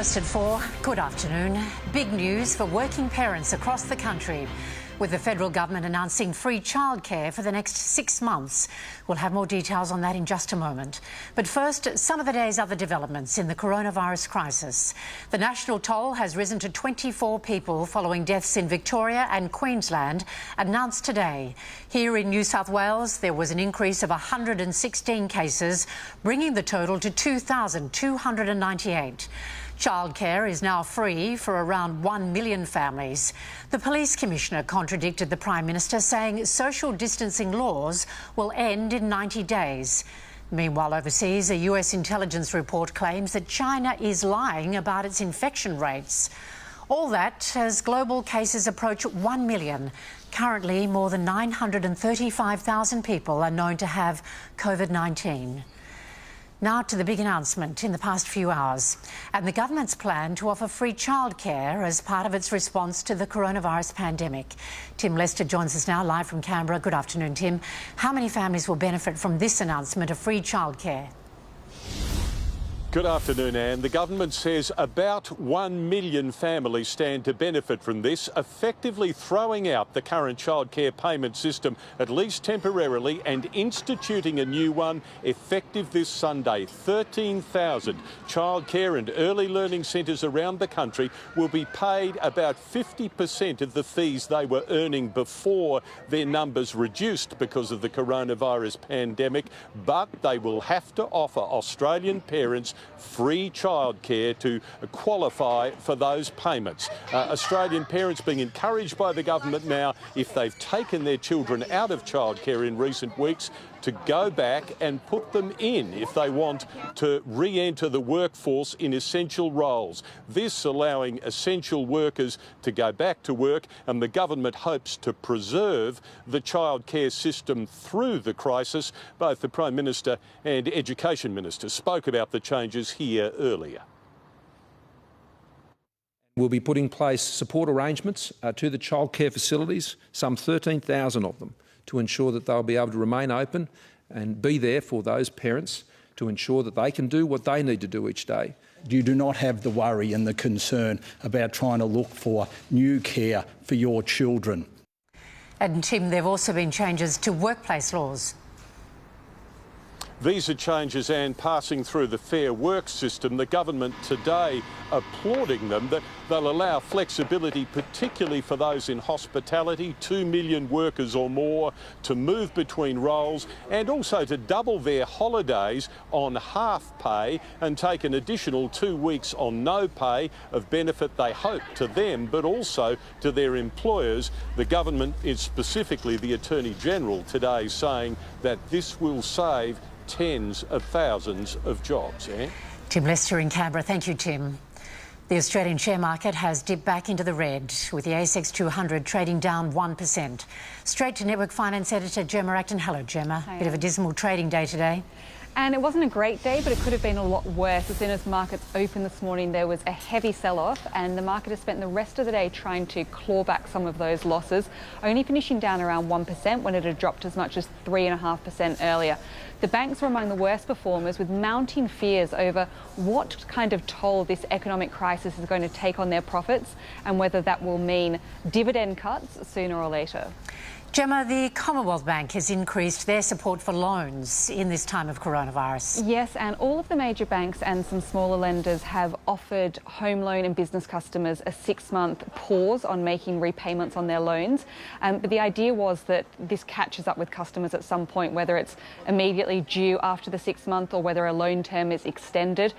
First at 4, good afternoon. Big news for working parents across the country, with the federal government announcing free childcare for the next 6 months. We'll have more details on that in just a moment. But first, some of the day's other developments in the coronavirus crisis. The national toll has risen to 24 people following deaths in Victoria and Queensland, announced today. Here in New South Wales, there was an increase of 116 cases, bringing the total to 2,298. Childcare is now free for around 1 million families. The Police Commissioner contradicted the Prime Minister, saying social distancing laws will end in 90 days. Meanwhile, overseas, a US intelligence report claims that China is lying about its infection rates. All that as global cases approach 1 million. Currently, more than 935,000 people are known to have COVID-19. Now to the big announcement in the past few hours, and the government's plan to offer free childcare as part of its response to the coronavirus pandemic. Tim Lester joins us now live from Canberra. Good afternoon, Tim. How many families will benefit from this announcement of free childcare? Good afternoon, Anne. The government says about 1 million families stand to benefit from this, effectively throwing out the current childcare payment system, at least temporarily, and instituting a new one effective this Sunday. 13,000 childcare and early learning centres around the country will be paid about 50% of the fees they were earning before their numbers reduced because of the coronavirus pandemic, but they will have to offer Australian parents free childcare to qualify for those payments. Australian parents being encouraged by the government now, if they've taken their children out of childcare in recent weeks, to go back and put them in if they want to re-enter the workforce in essential roles. This allowing essential workers to go back to work, and the government hopes to preserve the childcare system through the crisis. Both the Prime Minister and Education Minister spoke about the changes here earlier. We'll be putting in place support arrangements to the childcare facilities, some 13,000 of them, to ensure that they'll be able to remain open and be there for those parents to ensure that they can do what they need to do each day. You do not have the worry and the concern about trying to look for new care for your children. And Tim, there have also been changes to workplace laws. These are changes, and passing through the Fair Work system. The government today applauding them, that they'll allow flexibility, particularly for those in hospitality, 2 million workers or more, to move between roles, and also to double their holidays on half pay and take an additional 2 weeks on no pay, of benefit they hope to them but also to their employers. The government, is specifically the Attorney General today, saying that this will save tens of thousands of jobs. Tim Lester in Canberra. Thank you, Tim. The Australian share market has dipped back into the red, with the ASX 200 trading down 1%. Straight to Network Finance Editor Gemma Acton. Hello, Gemma. Hi. Bit of a dismal trading day today. And it wasn't a great day, but it could have been a lot worse. As soon as markets opened this morning, there was a heavy sell-off, and the market has spent the rest of the day trying to claw back some of those losses, only finishing down around 1% when it had dropped as much as 3.5% earlier. The banks were among the worst performers, with mounting fears over what kind of toll this economic crisis is going to take on their profits, and whether that will mean dividend cuts sooner or later. Gemma, the Commonwealth Bank has increased their support for loans in this time of coronavirus. Yes, and all of the major banks and some smaller lenders have offered home loan and business customers a 6-month pause on making repayments on their loans. But the idea was that this catches up with customers at some point, whether it's immediately due after the 6 month or whether a loan term is extended.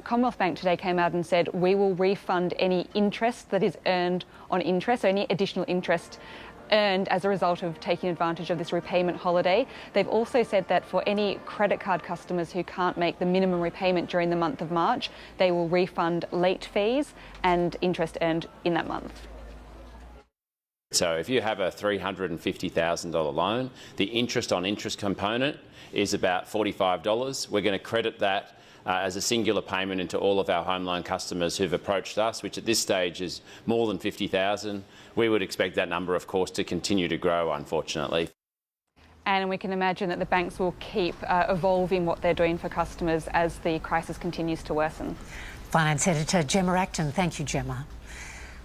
Commonwealth Bank today came out and said, we will refund any interest that is earned on interest, so any additional interest earned as a result of taking advantage of this repayment holiday. They've also said that for any credit card customers who can't make the minimum repayment during the month of March, they will refund late fees and interest earned in that month. So if you have a $350,000 loan, the interest on interest component is about $45. We're going to credit that as a singular payment into all of our home loan customers who've approached us, which at this stage is more than 50,000. We would expect that number, of course, to continue to grow, unfortunately. And we can imagine that the banks will keep evolving what they're doing for customers as the crisis continues to worsen. Finance Editor Gemma Acton. Thank you, Gemma.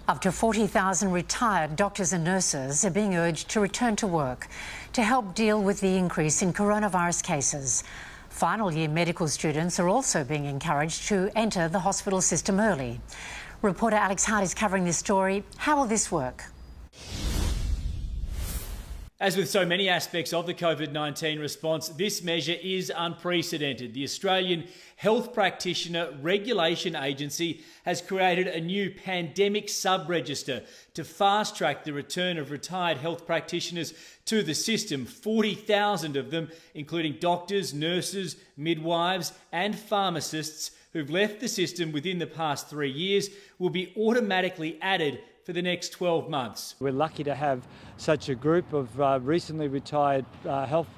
Up to 40,000 retired doctors and nurses are being urged to return to work to help deal with the increase in coronavirus cases. Final year medical students are also being encouraged to enter the hospital system early. Reporter Alex Hart is covering this story. How will this work? As with so many aspects of the COVID-19 response, this measure is unprecedented. The Australian Health Practitioner Regulation Agency has created a new pandemic sub-register to fast-track the return of retired health practitioners to the system. 40,000 of them, including doctors, nurses, midwives and pharmacists who've left the system within the past 3 years, will be automatically added for the next 12 months. We're lucky to have such a group of recently retired health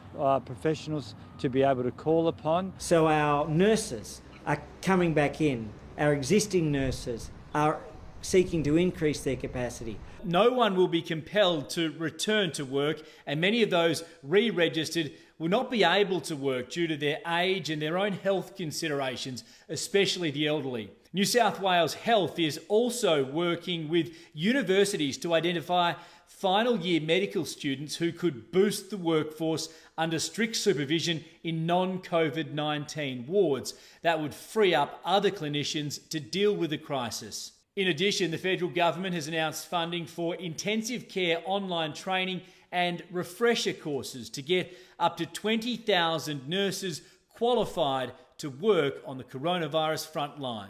professionals to be able to call upon. So our nurses are coming back in. Our existing nurses are seeking to increase their capacity. No one will be compelled to return to work, and many of those re-registered will not be able to work due to their age and their own health considerations, especially the elderly. New South Wales Health is also working with universities to identify final year medical students who could boost the workforce under strict supervision in non-COVID-19 wards. That would free up other clinicians to deal with the crisis. In addition, the federal government has announced funding for intensive care online training and refresher courses to get up to 20,000 nurses qualified to work on the coronavirus front line.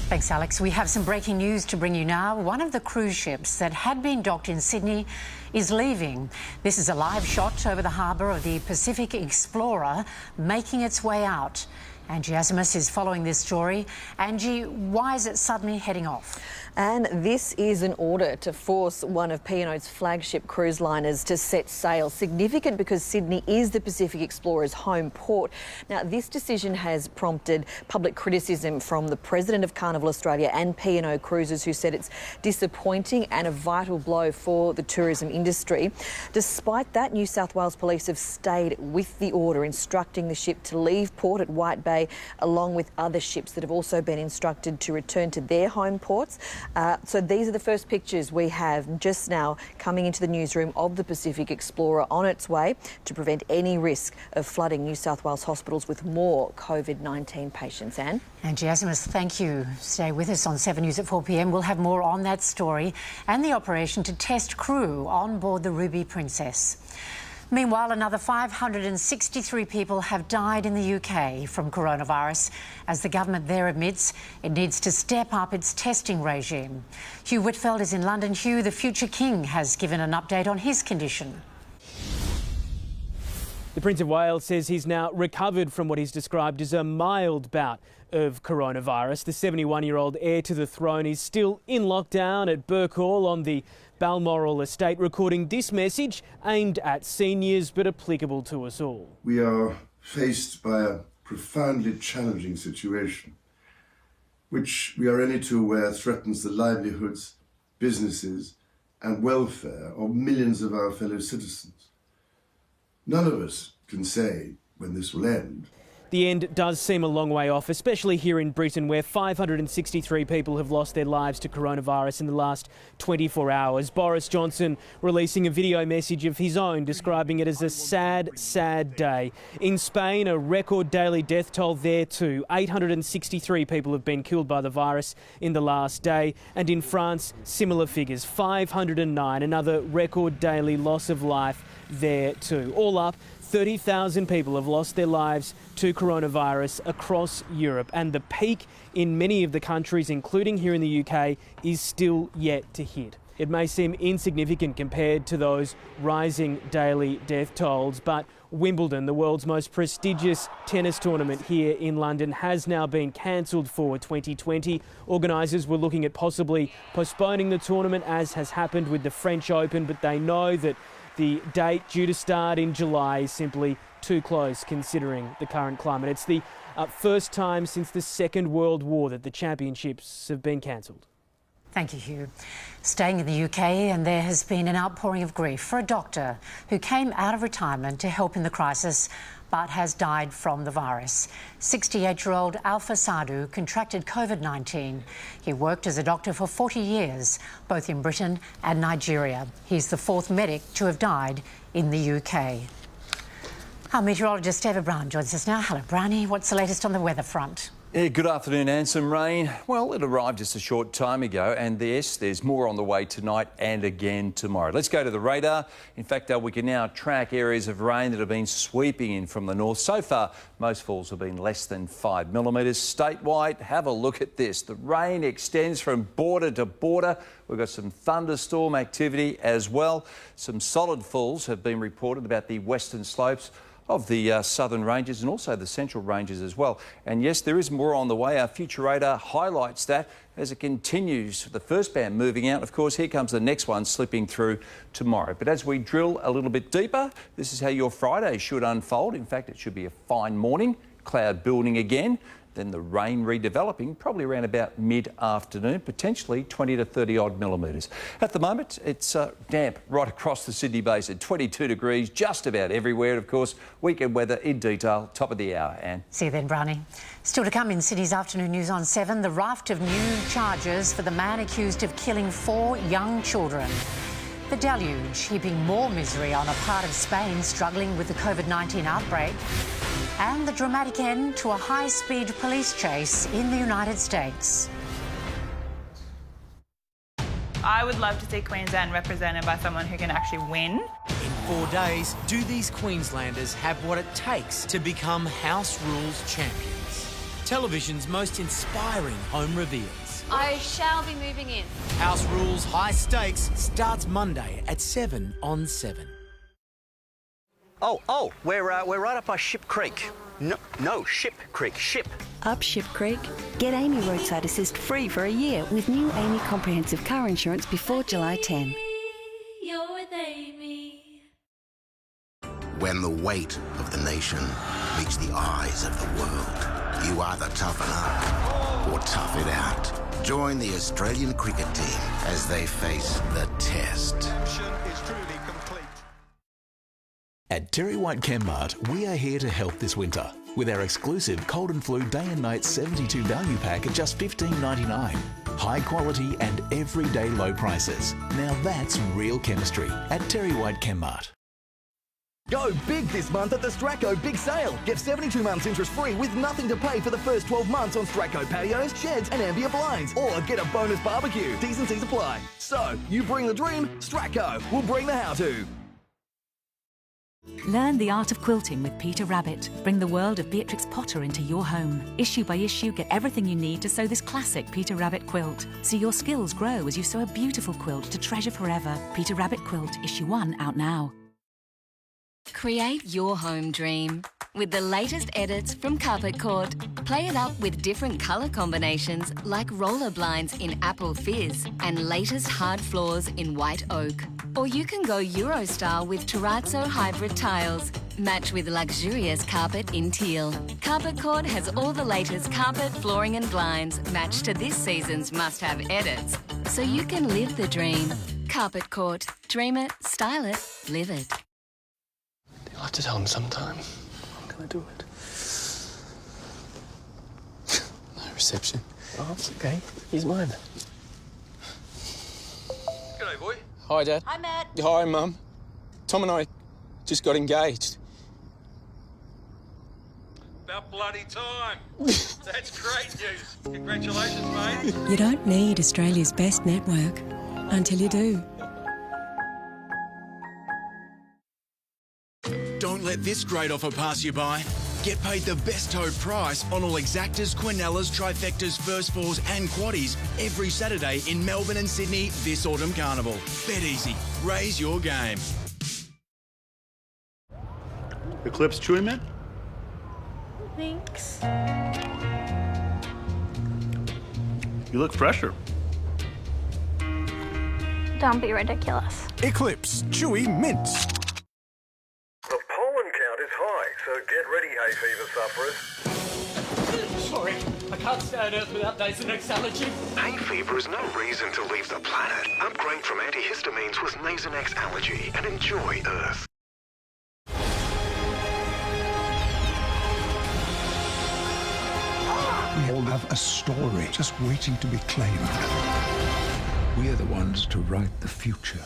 Thanks, Alex. We have some breaking news to bring you now. One of the cruise ships that had been docked in Sydney is leaving. This is a live shot over the harbour of the Pacific Explorer making its way out. Angie Asimus is following this story. Angie, why is it suddenly heading off? And this is an order to force one of P&O's flagship cruise liners to set sail. Significant because Sydney is the Pacific Explorer's home port. Now, this decision has prompted public criticism from the President of Carnival Australia and P&O Cruises, who said it's disappointing and a vital blow for the tourism industry. Despite that, New South Wales Police have stayed with the order, instructing the ship to leave port at White Bay, along with other ships that have also been instructed to return to their home ports. So these are the first pictures we have just now coming into the newsroom of the Pacific Explorer on its way to prevent any risk of flooding New South Wales hospitals with more COVID-19 patients. Anne? Angie Asimus, thank you. Stay with us on 7 News at 4 p.m. We'll have more on that story and the operation to test crew on board the Ruby Princess. Meanwhile, another 563 people have died in the UK from coronavirus as the government there admits it needs to step up its testing regime. Hugh Whitfeld is in London. Hugh, the future king has given an update on his condition. The Prince of Wales says he's now recovered from what he's described as a mild bout of coronavirus. The 71-year-old heir to the throne is still in lockdown at Burke Hall on the Balmoral estate, recording this message aimed at seniors but applicable to us all. We are faced by a profoundly challenging situation, which we are only too aware threatens the livelihoods, businesses and welfare of millions of our fellow citizens. None of us can say when this will end. The end does seem a long way off, especially here in Britain, where 563 people have lost their lives to coronavirus in the last 24 hours. Boris Johnson releasing a video message of his own, describing it as a sad, sad day. In Spain, a record daily death toll there too. 863 people have been killed by the virus in the last day. And in France, similar figures, 509, another record daily loss of life there too. All up, 30,000 people have lost their lives to coronavirus across Europe, and the peak in many of the countries, including here in the UK, is still yet to hit. It may seem insignificant compared to those rising daily death tolls, but Wimbledon, the world's most prestigious tennis tournament here in London, has now been cancelled for 2020. Organisers were looking at possibly postponing the tournament, as has happened with the French Open, but they know that the date due to start in July is simply too close considering the current climate. It's the first time since the Second World War that the championships have been cancelled. Thank you, Hugh. Staying in the UK, and there has been an outpouring of grief for a doctor who came out of retirement to help in the crisis but has died from the virus. 68-year-old Alpha Sadhu contracted COVID-19. He worked as a doctor for 40 years, both in Britain and Nigeria. He's the fourth medic to have died in the UK. Our meteorologist Eva Brown joins us now. Hello, Brownie. What's the latest on the weather front? Yeah, good afternoon, Anne. Some rain. Well, it arrived just a short time ago, and yes, there's more on the way tonight and again tomorrow. Let's go to the radar. In fact, we can now track areas of rain that have been sweeping in from the north. So far, most falls have been less than 5 millimetres statewide. Have a look at this. The rain extends from border to border. We've got some thunderstorm activity as well. Some solid falls have been reported about the western slopes of the southern ranges and also the central ranges as well. And yes, there is more on the way. Our future radar highlights that as it continues. The first band moving out, of course, here comes the next one slipping through tomorrow. But as we drill a little bit deeper, this is how your Friday should unfold. In fact, it should be a fine morning, cloud building again, then the rain redeveloping probably around about mid-afternoon, potentially 20 to 30 odd millimetres. At the moment, it's damp right across the Sydney Basin, 22 degrees just about everywhere. And of course, weekend weather in detail, top of the hour, Anne. See you then, Brownie. Still to come in Sydney's afternoon news on 7, the raft of new charges for the man accused of killing 4 young children. The deluge heaping more misery on a part of Spain struggling with the COVID-19 outbreak. And the dramatic end to a high-speed police chase in the United States. I would love to see Queensland represented by someone who can actually win. In 4 days, do these Queenslanders have what it takes to become House Rules champions? Television's most inspiring home reveals. I shall be moving in. House Rules High Stakes starts Monday at 7 on 7. Oh, we're right up by Ship Creek. No, Ship Creek, Ship. Up Ship Creek? Get Amy Roadside Assist free for a year with new Amy Comprehensive Car Insurance before July 10. You're with Amy. When the weight of the nation meets the eyes of the world, you either toughen up or tough it out. Join the Australian cricket team as they face the test. At Terry White Chemmart, we are here to help this winter with our exclusive Cold and Flu Day and Night 72 value pack at just $15.99. High quality and everyday low prices. Now that's real chemistry at Terry White Chemmart. Go big this month at the Stracco Big Sale. Get 72 months interest free with nothing to pay for the first 12 months on Stracco patios, sheds and ambient blinds. Or get a bonus barbecue. T's and C's apply. So, you bring the dream, Stracco will bring the how-to. Learn the art of quilting with Peter Rabbit. Bring the world of Beatrix Potter into your home. Issue by issue, get everything you need to sew this classic Peter Rabbit quilt. See your skills grow as you sew a beautiful quilt to treasure forever. Peter Rabbit Quilt, issue 1 out now. Create your home dream with the latest edits from Carpet Court. Play it up with different colour combinations like roller blinds in apple fizz and latest hard floors in white oak. Or you can go Euro style with terrazzo hybrid tiles. Match with luxurious carpet in teal. Carpet Court has all the latest carpet, flooring and blinds matched to this season's must-have edits. So you can live the dream. Carpet Court. Dream it, style it, live it. You'll have to tell him sometime. I'm gonna do it. No reception. Oh, it's okay. He's mine. G'day, boy. Hi, Dad. Hi, Matt. Hi, Mum. Tom and I just got engaged. About bloody time. That's great news. Congratulations, mate. You don't need Australia's best network until you do. Don't let this great offer pass you by. Get paid the best toe price on all Exactas, Quinellas, Trifectas, First Fours and Quaddies every Saturday in Melbourne and Sydney this autumn carnival. Bet easy. Raise your game. Eclipse chewy mint? Thanks. You look fresher. Don't be ridiculous. Eclipse chewy mint. The pollen count is high, so get ready, hay fever sufferers. Sorry, I can't stay on Earth without Nasonex allergy. Hay fever is no reason to leave the planet. Upgrade from antihistamines with Nasonex allergy and enjoy Earth. all have a story just waiting to be claimed. We are the ones to write the future.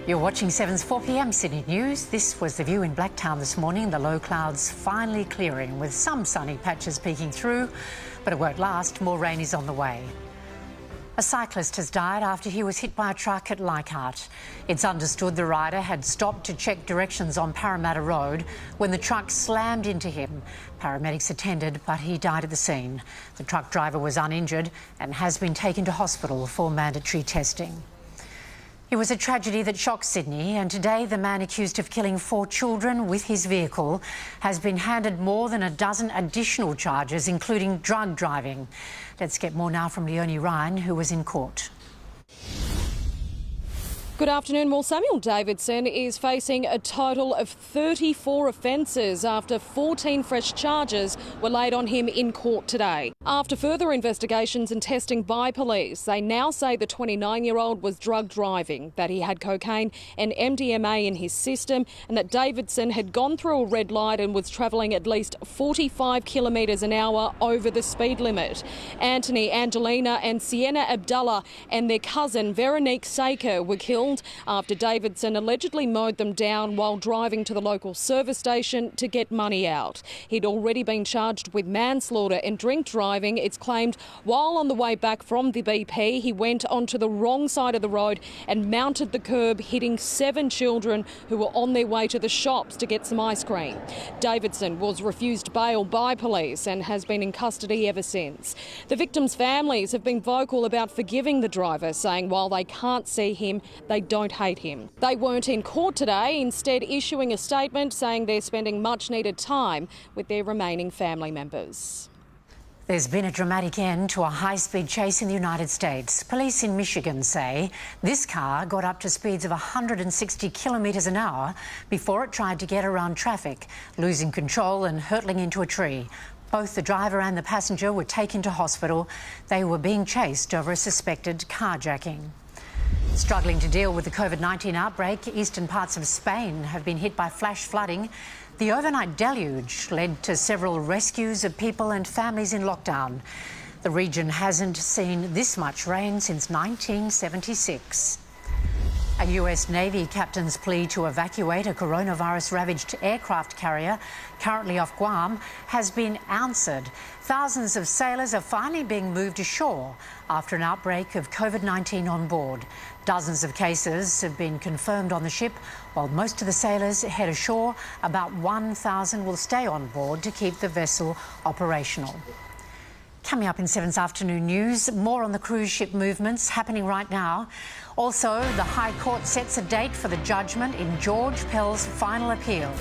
You're watching 7's 4 p.m. Sydney News. This was the view in Blacktown this morning. The low clouds finally clearing with some sunny patches peeking through, but it won't last. More rain is on the way. A cyclist has died after he was hit by a truck at Leichhardt. It's understood the rider had stopped to check directions on Parramatta Road when the truck slammed into him. Paramedics attended, but he died at the scene. The truck driver was uninjured and has been taken to hospital for mandatory testing. It was a tragedy that shocked Sydney, and today the man accused of killing 4 children with his vehicle has been handed more than a dozen additional charges, including drug driving. Let's get more now from Leonie Ryan, who was in court. Good afternoon. Well, Samuel Davidson is facing a total of 34 offences after 14 fresh charges were laid on him in court today. After further investigations and testing by police, they now say the 29-year-old was drug driving, that he had cocaine and MDMA in his system, and that Davidson had gone through a red light and was travelling at least 45 kilometres an hour over the speed limit. Anthony, Angelina and Sienna Abdullah and their cousin Veronique Saker were killed after Davidson allegedly mowed them down while driving to the local service station to get money out. He'd already been charged with manslaughter and drink driving. It's claimed while on the way back from the BP, he went onto the wrong side of the road and mounted the curb, hitting 7 children who were on their way to the shops to get some ice cream. Davidson was refused bail by police and has been in custody ever since. The victims' families have been vocal about forgiving the driver, saying while they can't see him, they don't hate him. They weren't in court today, instead issuing a statement saying they're spending much needed time with their remaining family members. There's been a dramatic end to a high-speed chase in the United States. Police in Michigan say this car got up to speeds of 160 kilometres an hour before it tried to get around traffic, losing control and hurtling into a tree. Both the driver and the passenger were taken to hospital. They were being chased over a suspected carjacking. Struggling to deal with the COVID-19 outbreak, eastern parts of Spain have been hit by flash flooding. The overnight deluge led to several rescues of people and families in lockdown. The region hasn't seen this much rain since 1976. A US Navy captain's plea to evacuate a coronavirus-ravaged aircraft carrier currently off Guam has been answered. Thousands of sailors are finally being moved ashore after an outbreak of COVID-19 on board. Dozens of cases have been confirmed on the ship. While most of the sailors head ashore, about 1,000 will stay on board to keep the vessel operational. Coming up in 7's afternoon news, more on the cruise ship movements happening right now. Also, the High Court sets a date for the judgment in George Pell's final appeal.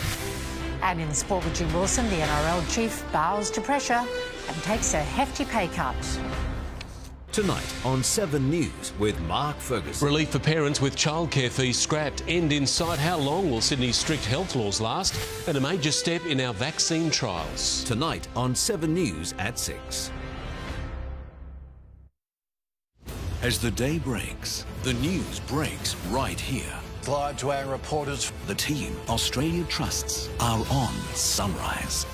And in sport with Jim Wilson, the NRL chief bows to pressure and takes a hefty pay cut. Tonight on 7 News with Mark Ferguson. Relief for parents with childcare fees scrapped. End in sight. How long will Sydney's strict health laws last? And a major step in our vaccine trials. Tonight on 7 News at 6. As the day breaks, the news breaks right here. Live to our reporters. The team Australia trusts are on Sunrise.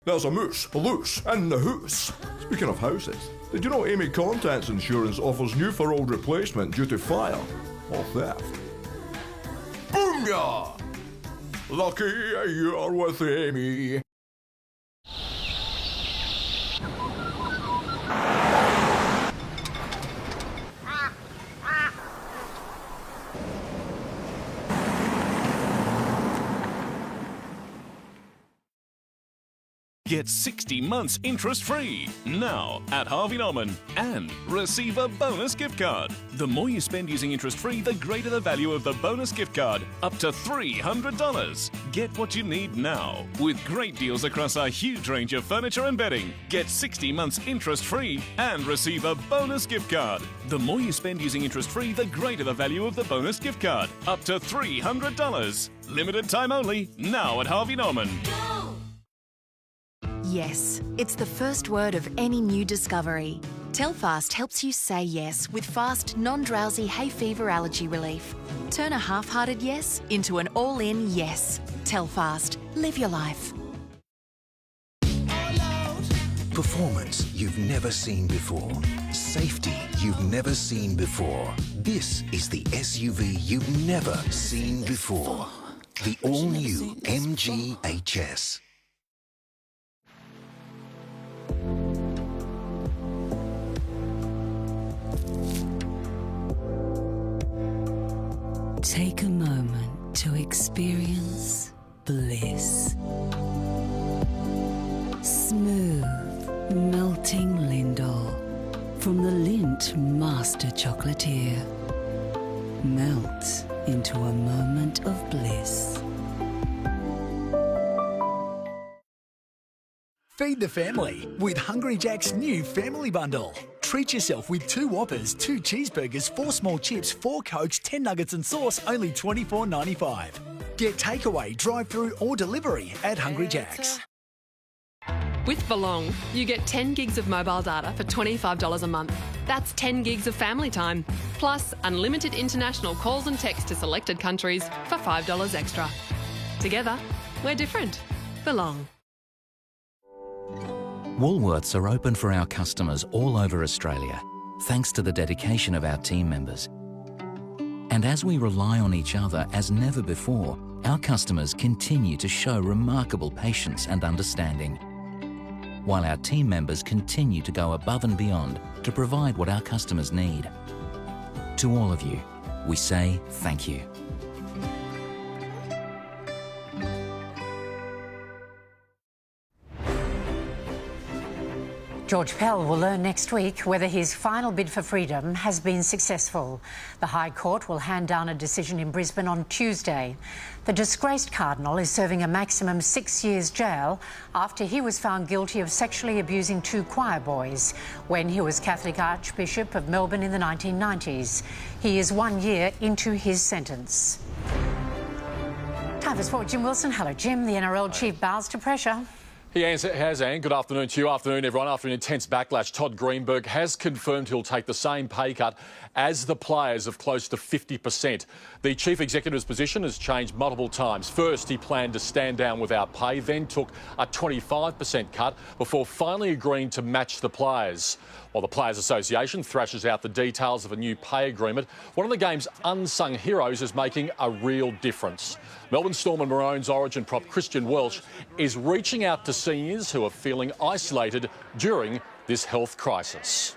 There's a moose, a loose, and a hoose. Speaking of houses, did you know Amy Contents Insurance offers new for old replacement due to fire or theft? Boomga! Lucky you're with Amy. Get 60 months interest-free now at Harvey Norman and receive a bonus gift card. The more you spend using interest-free, the greater the value of the bonus gift card, up to $300. Get what you need now with great deals across a huge range of furniture and bedding. Get 60 months interest-free and receive a bonus gift card. The more you spend using interest-free, the greater the value of the bonus gift card, up to $300. Limited time only, now at Harvey Norman. Yes, it's the first word of any new discovery. Telfast helps you say yes with fast, non-drowsy hay fever allergy relief. Turn a half-hearted yes into an all-in yes. Telfast. Live your life. Performance you've never seen before. Safety you've never seen before. This is the SUV you've never seen before. The all-new MG HS. Take a moment to experience bliss. Smooth, melting Lindor from the Lindt Master Chocolatier. Melt into a moment of bliss. Feed the family with Hungry Jack's new family bundle. Treat yourself with 2 Whoppers, 2 cheeseburgers, 4 small chips, 4 Cokes, 10 nuggets and sauce, only $24.95. Get takeaway, drive-through or delivery at Hungry Jack's. With Belong, you get 10 gigs of mobile data for $25 a month. That's 10 gigs of family time, plus unlimited international calls and texts to selected countries for $5 extra. Together, we're different. Belong. Woolworths are open for our customers all over Australia, thanks to the dedication of our team members. And as we rely on each other as never before, our customers continue to show remarkable patience and understanding, while our team members continue to go above and beyond to provide what our customers need. To all of you, we say thank you. George Pell will learn next week whether his final bid for freedom has been successful. The High Court will hand down a decision in Brisbane on Tuesday. The disgraced Cardinal is serving a maximum 6 years jail after he was found guilty of sexually abusing 2 choir boys when he was Catholic Archbishop of Melbourne in the 1990s. He is 1 year into his sentence. Time for sport. Jim Wilson. Hello, Jim. The NRL chief bows to pressure. He has, Anne. Good afternoon to you. Afternoon, everyone. After an intense backlash, Todd Greenberg has confirmed he'll take the same pay cut as the players of close to 50%. The chief executive's position has changed multiple times. First, he planned to stand down without pay, then took a 25% cut before finally agreeing to match the players. While the Players Association thrashes out the details of a new pay agreement, one of the game's unsung heroes is making a real difference. Melbourne Storm and Maroons origin prop Christian Welch is reaching out to seniors who are feeling isolated during this health crisis.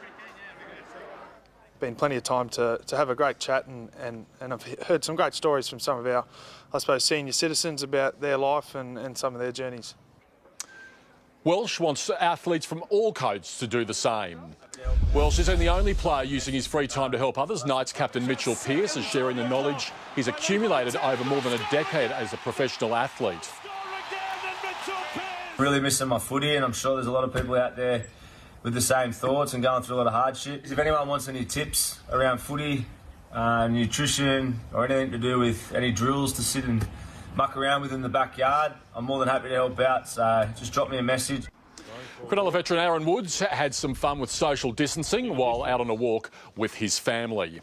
Been plenty of time to have a great chat and I've heard some great stories from some of our, I suppose, senior citizens about their life and some of their journeys. Welsh wants athletes from all codes to do the same. Welsh isn't the only player using his free time to help others. Knights captain Mitchell Pearce is sharing the knowledge he's accumulated over more than a decade as a professional athlete. Really missing my footy, and I'm sure there's a lot of people out there with the same thoughts and going through a lot of hardship. If anyone wants any tips around footy, nutrition, or anything to do with any drills to sit and muck around with in the backyard, I'm more than happy to help out, so just drop me a message. Cronulla veteran Aaron Woods had some fun with social distancing while out on a walk with his family.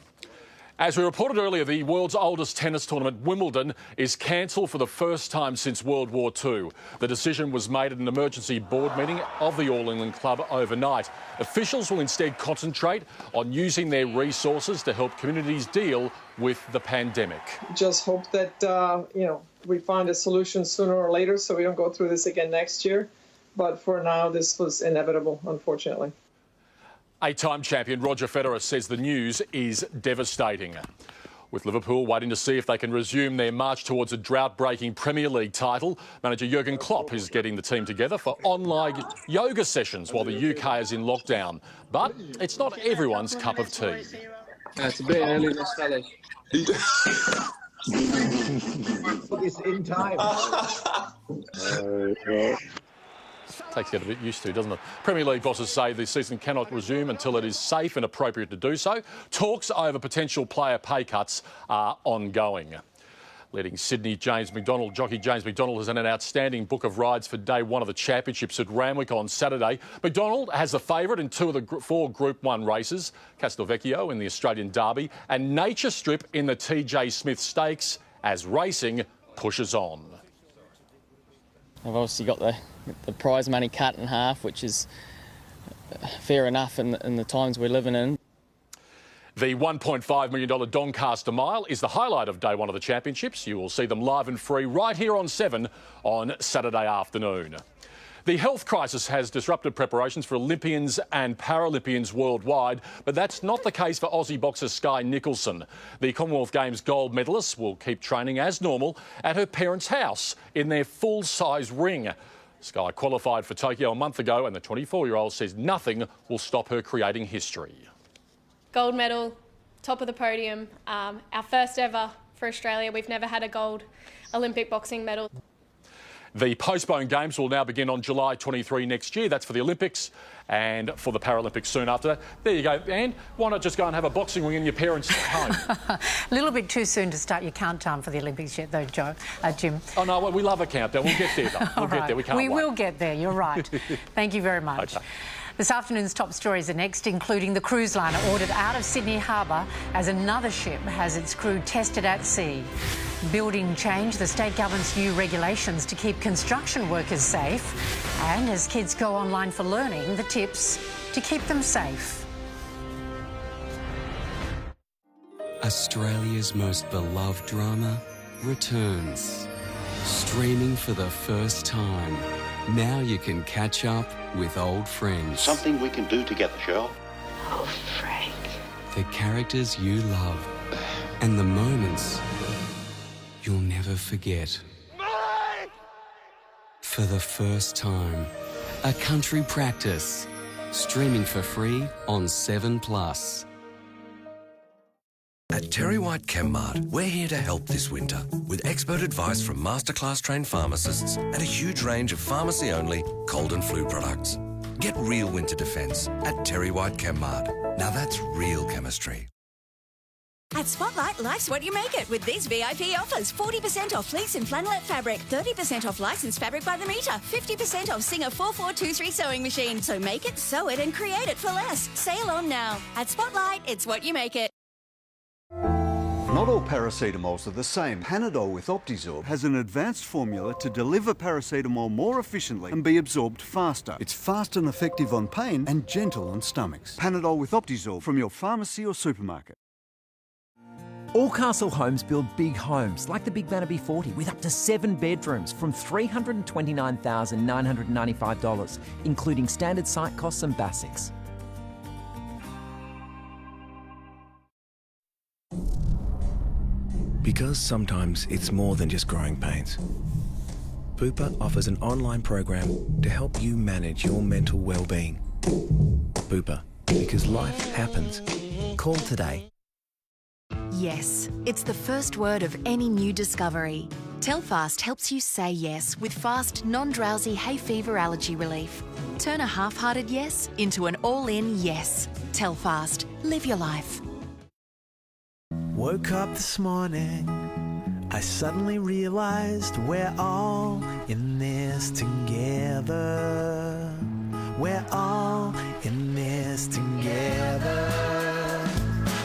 As we reported earlier, the world's oldest tennis tournament, Wimbledon, is cancelled for the first time since World War II. The decision was made at an emergency board meeting of the All England Club overnight. Officials will instead concentrate on using their resources to help communities deal with the pandemic. Just hope that, we find a solution sooner or later so we don't go through this again next year. But for now, this was inevitable, unfortunately. 8-time champion Roger Federer says the news is devastating. With Liverpool waiting to see if they can resume their march towards a drought-breaking Premier League title, manager Jurgen Klopp is getting the team together for online yoga sessions while the UK is in lockdown. But it's not everyone's cup of tea. It's a bit early, Miss Fellas. It's in time. Takes you a bit used to, doesn't it? Premier League bosses say the season cannot resume until it is safe and appropriate to do so. Talks over potential player pay cuts are ongoing. Leading Sydney jockey James McDonald has had an outstanding book of rides for day one of the championships at Randwick on Saturday. McDonald has the favourite in 2 of the 4 Group 1 races, Castelvecchio in the Australian Derby and Nature Strip in the TJ Smith Stakes as racing pushes on. I've obviously got the prize money cut in half, which is fair enough in the times we're living in. The $1.5 million Doncaster Mile is the highlight of day one of the championships. You will see them live and free right here on 7 on Saturday afternoon. The health crisis has disrupted preparations for Olympians and Paralympians worldwide, but that's not the case for Aussie boxer Skye Nicholson. The Commonwealth Games gold medalist will keep training as normal at her parents' house in their full-size ring. Skye qualified for Tokyo a month ago, and the 24-year-old says nothing will stop her creating history. Gold medal, top of the podium, our first ever for Australia. We've never had a gold Olympic boxing medal. The postponed games will now begin on July 23 next year. That's for the Olympics and for the Paralympics soon after that. There you go, Anne. Why not just go and have a boxing ring in your parents' home? A little bit too soon to start your countdown for the Olympics yet, though, Jim. Oh, no, well, we love a countdown. We'll get there, though. We'll get there. We can't wait. We will get there, you're right. Thank you very much. Okay. This afternoon's top stories are next, including the cruise liner ordered out of Sydney Harbour as another ship has its crew tested at sea. Building change, the state government's new regulations to keep construction workers safe. And as kids go online for learning, the tips to keep them safe. Australia's most beloved drama returns. Streaming for the first time. Now you can catch up with old friends. Something we can do together, Cheryl. Oh, Frank. The characters you love and the moments you'll never forget. For the first time, a country practice. Streaming for free on 7+. At Terry White ChemMart, we're here to help this winter with expert advice from masterclass trained pharmacists and a huge range of pharmacy-only cold and flu products. Get real winter defence at Terry White ChemMart. Now that's real chemistry. At Spotlight, life's what you make it with these VIP offers. 40% off fleece and flannelette fabric, 30% off licensed fabric by the metre, 50% off Singer 4423 sewing machine. So make it, sew it and create it for less. Sale on now. At Spotlight, it's what you make it. Not all paracetamols are the same. Panadol with Optizorb has an advanced formula to deliver paracetamol more efficiently and be absorbed faster. It's fast and effective on pain and gentle on stomachs. Panadol with Optizorb from your pharmacy or supermarket. Allcastle Homes build big homes like the Big Vanity 40 with up to 7 bedrooms from $329,995, including standard site costs and basics. Because sometimes it's more than just growing pains. Bupa offers an online program to help you manage your mental well-being. Bupa, because life happens. Call today. Yes, it's the first word of any new discovery. Telfast helps you say yes with fast, non-drowsy hay fever allergy relief. Turn a half-hearted yes into an all-in yes. Telfast. Live your life. Woke up this morning, I suddenly realized we're all in this together. We're all in this together.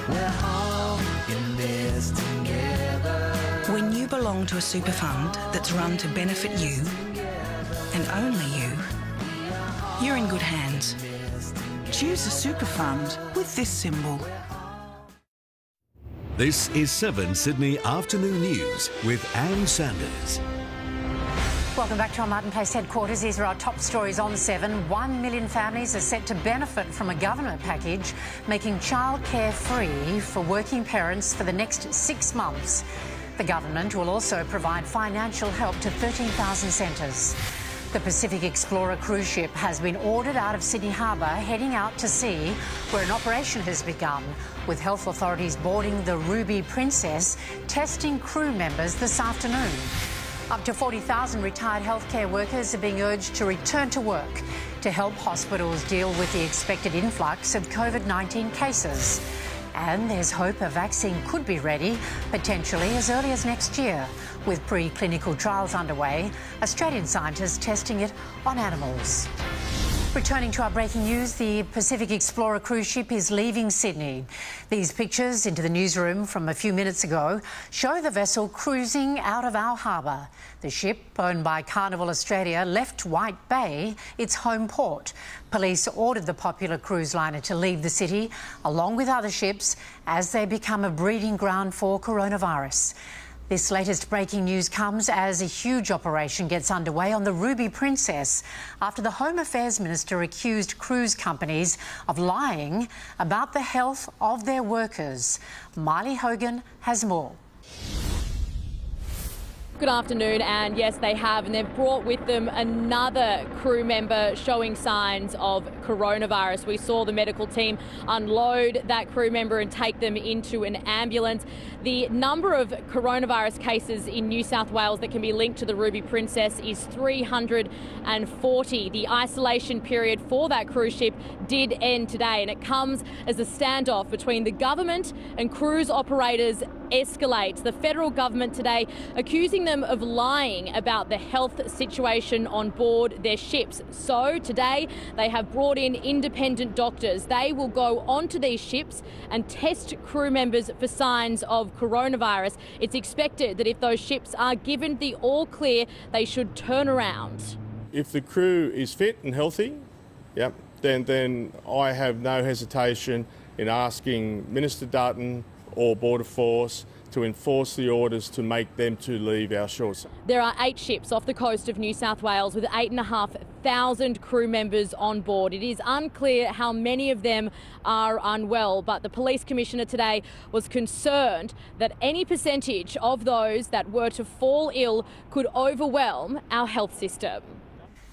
We're all in this together. When you belong to a super fund that's run to benefit you, and only you, you're in good hands. Choose a super fund with this symbol. This is 7 Sydney Afternoon News with Anne Sanders. Welcome back to our Martin Place headquarters. These are our top stories on 7. 1 million families are set to benefit from a government package making childcare free for working parents for the next 6 months. The government will also provide financial help to 13,000 centres. The Pacific Explorer cruise ship has been ordered out of Sydney Harbour, heading out to sea, where an operation has begun, with health authorities boarding the Ruby Princess, testing crew members this afternoon. Up to 40,000 retired healthcare workers are being urged to return to work to help hospitals deal with the expected influx of COVID-19 cases. And there's hope a vaccine could be ready, potentially as early as next year. With pre-clinical trials underway, Australian scientists testing it on animals. Returning to our breaking news, the Pacific Explorer cruise ship is leaving Sydney. These pictures into the newsroom from a few minutes ago show the vessel cruising out of our harbour. The ship, owned by Carnival Australia, left White Bay, its home port. Police ordered the popular cruise liner to leave the city, along with other ships, as they become a breeding ground for coronavirus. This latest breaking news comes as a huge operation gets underway on the Ruby Princess after the Home Affairs Minister accused cruise companies of lying about the health of their workers. Miley Hogan has more. Good afternoon, and yes, they have, and they've brought with them another crew member showing signs of coronavirus. We saw the medical team unload that crew member and take them into an ambulance. The number of coronavirus cases in New South Wales that can be linked to the Ruby Princess is 340. The isolation period for that cruise ship did end today, and it comes as a standoff between the government and cruise operators escalates. The federal government today accusing them of lying about the health situation on board their ships. So today they have brought in independent doctors. They will go onto these ships and test crew members for signs of coronavirus. It's expected that if those ships are given the all clear, they should turn around. If the crew is fit and healthy, then I have no hesitation in asking Minister Dutton or Border Force to enforce the orders to make them to leave our shores. There are 8 ships off the coast of New South Wales with 8,500 crew members on board. It is unclear how many of them are unwell, but the Police Commissioner today was concerned that any percentage of those that were to fall ill could overwhelm our health system.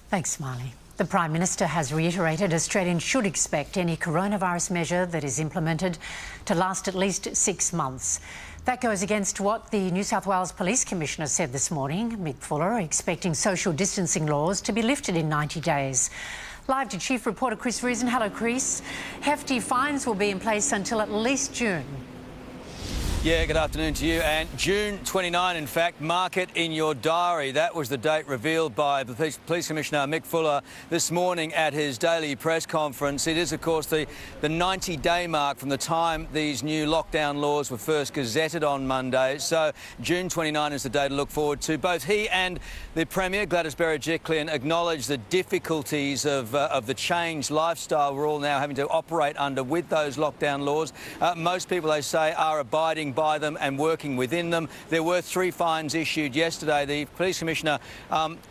Thanks, Smiley. The Prime Minister has reiterated Australians should expect any coronavirus measure that is implemented to last at least 6 months. That goes against what the New South Wales Police Commissioner said this morning. Mick Fuller expecting social distancing laws to be lifted in 90 days. Live to Chief Reporter Chris Reason. Hello, Chris. Hefty fines will be in place until at least June. Yeah, good afternoon to you. And June 29, in fact, mark it in your diary. That was the date revealed by the Police Commissioner Mick Fuller this morning at his daily press conference. It is, of course, the 90-day mark from the time these new lockdown laws were first gazetted on Monday. So June 29 is the day to look forward to. Both he and the Premier, Gladys Berejiklian, acknowledge the difficulties of the changed lifestyle we're all now having to operate under with those lockdown laws. Most people, they say, are abiding by them and working within them. There were 3 fines issued yesterday. The Police Commissioner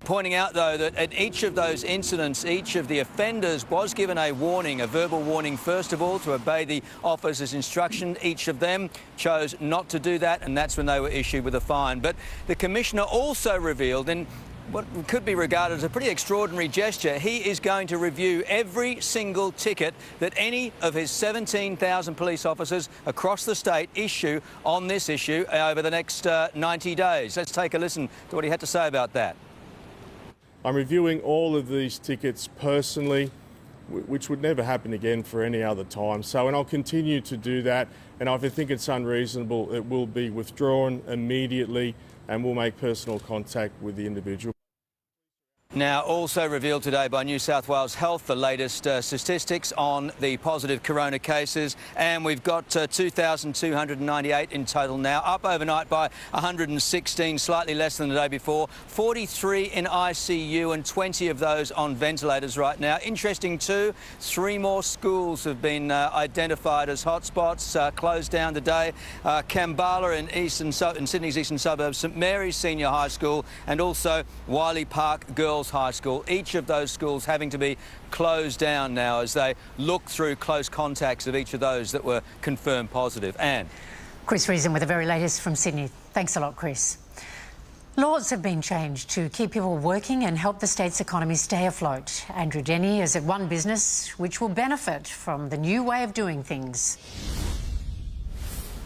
pointing out, though, that at each of those incidents, each of the offenders was given a warning, a verbal warning, first of all, to obey the officer's instruction. Each of them chose not to do that, and that's when they were issued with a fine. But the Commissioner also revealed, in what could be regarded as a pretty extraordinary gesture, he is going to review every single ticket that any of his 17,000 police officers across the state issue on this issue over the next 90 days. Let's take a listen to what he had to say about that. I'm reviewing all of these tickets personally, which would never happen again for any other time. So, and I'll continue to do that. And if I think it's unreasonable, it will be withdrawn immediately, and we'll make personal contact with the individual. Now, also revealed today by New South Wales Health, the latest statistics on the positive corona cases, and we've got 2,298 in total now, up overnight by 116, slightly less than the day before. 43 in ICU and 20 of those on ventilators right now. Interesting too, 3 more schools have been identified as hotspots, closed down today. Kambala in Sydney's eastern suburbs, St Mary's Senior High School, and also Wiley Park Girls High School. Each of those schools having to be closed down now as they look through close contacts of each of those that were confirmed positive. Anne. Chris Reason with the very latest from Sydney. Thanks a lot, Chris. Laws have been changed to keep people working and help the state's economy stay afloat. Andrew Denny is at one business which will benefit from the new way of doing things.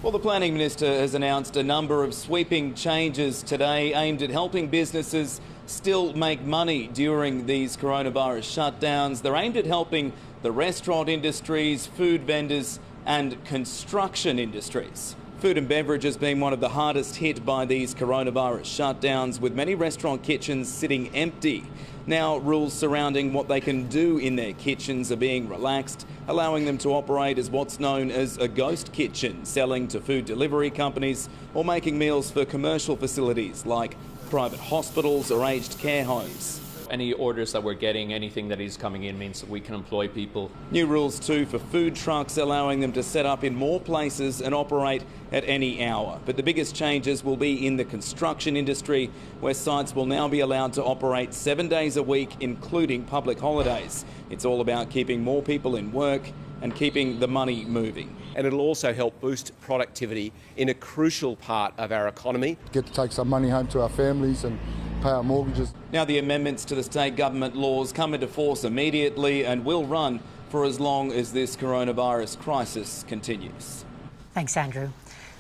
Well, the Planning Minister has announced a number of sweeping changes today aimed at helping businesses still make money during these coronavirus shutdowns. They're aimed at helping the restaurant industries, food vendors and construction industries. Food and beverage has been one of the hardest hit by these coronavirus shutdowns, with many restaurant kitchens sitting empty. Now rules surrounding what they can do in their kitchens are being relaxed, allowing them to operate as what's known as a ghost kitchen, selling to food delivery companies or making meals for commercial facilities like private hospitals or aged care homes. Any orders that we're getting, anything that is coming in, means that we can employ people. New rules too for food trucks, allowing them to set up in more places and operate at any hour. But the biggest changes will be in the construction industry, where sites will now be allowed to operate 7 days a week, including public holidays. It's all about keeping more people in work and keeping the money moving. And it'll also help boost productivity in a crucial part of our economy. Get to take some money home to our families and pay our mortgages. Now the amendments to the state government laws come into force immediately and will run for as long as this coronavirus crisis continues. Thanks, Andrew.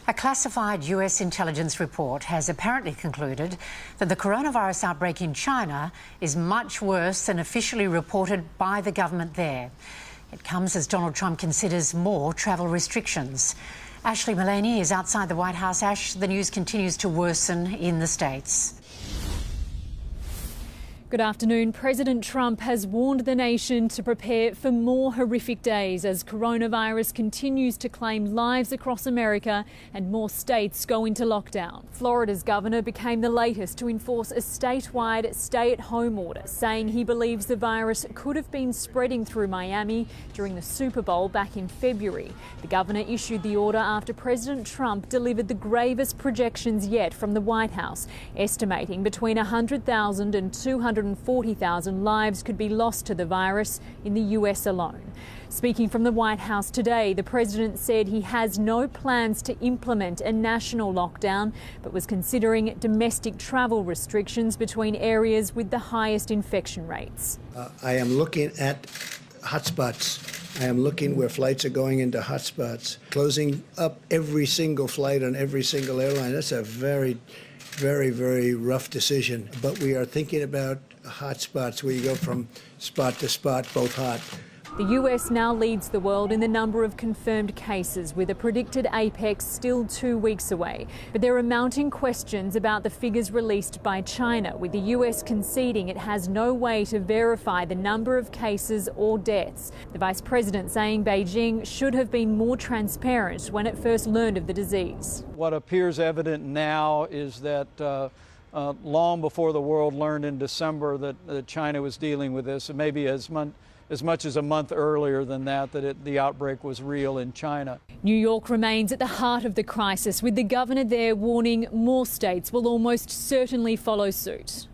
A classified US intelligence report has apparently concluded that the coronavirus outbreak in China is much worse than officially reported by the government there. It comes as Donald Trump considers more travel restrictions. Ashley Mullaney is outside the White House. Ash, the news continues to worsen in the States. Good afternoon. President Trump has warned the nation to prepare for more horrific days as coronavirus continues to claim lives across America and more states go into lockdown. Florida's governor became the latest to enforce a statewide stay-at-home order, saying he believes the virus could have been spreading through Miami during the Super Bowl back in February. The governor issued the order after President Trump delivered the gravest projections yet from the White House, estimating between 100,000 and 240,000 lives could be lost to the virus in the US alone. Speaking from the White House today, the president said he has no plans to implement a national lockdown, but was considering domestic travel restrictions between areas with the highest infection rates. I am looking at hotspots. I am looking where flights are going into hotspots. Closing up every single flight on every single airline, that's a very, very rough decision. But we are thinking about hotspots where you go from spot to spot, both hot. The US now leads the world in the number of confirmed cases, with a predicted apex still 2 weeks away. But there are mounting questions about the figures released by China, with the US conceding it has no way to verify the number of cases or deaths. The Vice President saying Beijing should have been more transparent when it first learned of the disease. What appears evident now is that long before the world learned in December that China was dealing with this, and maybe as much as a month earlier than that the outbreak was real in China. New York remains at the heart of the crisis, with the governor there warning more states will almost certainly follow suit.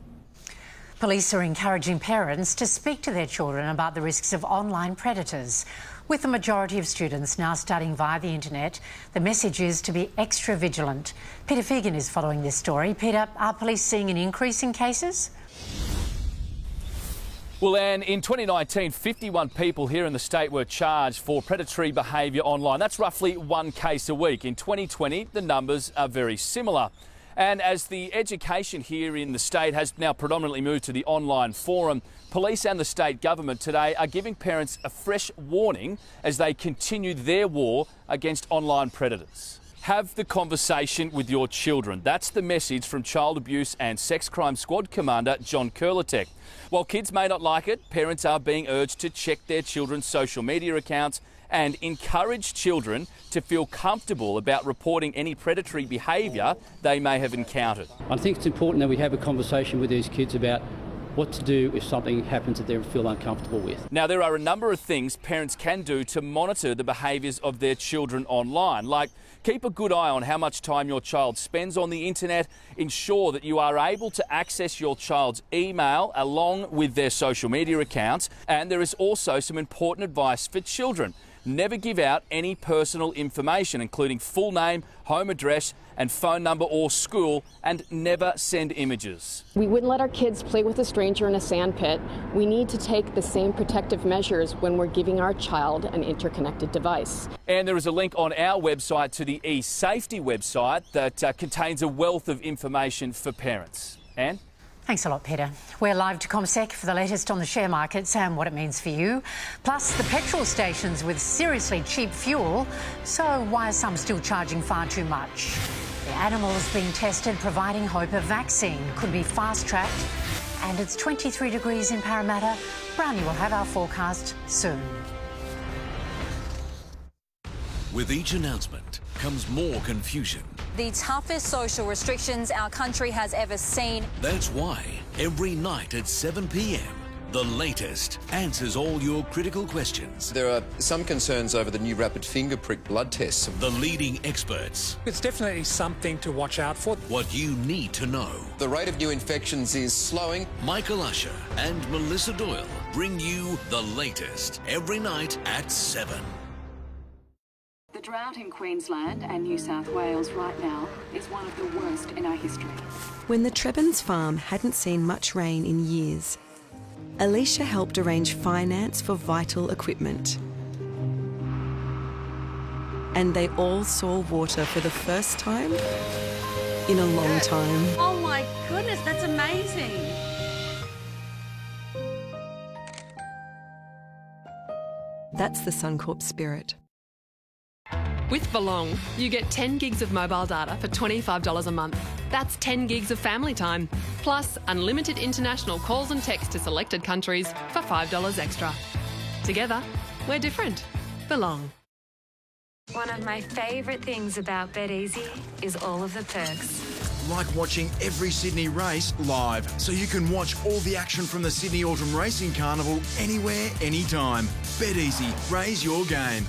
Police are encouraging parents to speak to their children about the risks of online predators. With the majority of students now studying via the internet, the message is to be extra vigilant. Peter Fegan is following this story. Peter, are police seeing an increase in cases? Well, Anne, in 2019, 51 people here in the state were charged for predatory behaviour online. That's roughly 1 case a week. In 2020, the numbers are very similar. And as the education here in the state has now predominantly moved to the online forum, police and the state government today are giving parents a fresh warning as they continue their war against online predators. Have the conversation with your children. That's the message from Child Abuse and Sex Crime Squad Commander John Kurlatek. While kids may not like it, parents are being urged to check their children's social media accounts and encourage children to feel comfortable about reporting any predatory behaviour they may have encountered. I think it's important that we have a conversation with these kids about what to do if something happens that they feel uncomfortable with. Now, there are a number of things parents can do to monitor the behaviours of their children online, like keep a good eye on how much time your child spends on the internet, ensure that you are able to access your child's email along with their social media accounts, and there is also some important advice for children. Never give out any personal information, including full name, home address and phone number or school, and never send images. We wouldn't let our kids play with a stranger in a sandpit. We need to take the same protective measures when we're giving our child an interconnected device. And there is a link on our website to the eSafety website that contains a wealth of information for parents. Anne? Thanks a lot, Peter. We're live to ComSec for the latest on the share markets and what it means for you. Plus, the petrol stations with seriously cheap fuel. So why are some still charging far too much? The animals being tested providing hope a vaccine could be fast-tracked. And it's 23 degrees in Parramatta. Brownie will have our forecast soon. With each announcement comes more confusion. The toughest social restrictions our country has ever seen. That's why every night at 7 p.m, The Latest answers all your critical questions. There are some concerns over the new rapid finger prick blood tests. The leading experts. It's definitely something to watch out for. What you need to know. The rate of new infections is slowing. Michael Usher and Melissa Doyle bring you The Latest every night at 7. The drought in Queensland and New South Wales right now is one of the worst in our history. When the Trebins farm hadn't seen much rain in years, Alicia helped arrange finance for vital equipment. And they all saw water for the first time in a long time. Oh my goodness, that's amazing. That's the Suncorp spirit. With Belong, you get 10 gigs of mobile data for $25 a month. That's 10 gigs of family time, plus unlimited international calls and texts to selected countries for $5 extra. Together, we're different. Belong. One of my favourite things about BetEasy is all of the perks. Like watching every Sydney race live, so you can watch all the action from the Sydney Autumn Racing Carnival anywhere, anytime. BetEasy, raise your game.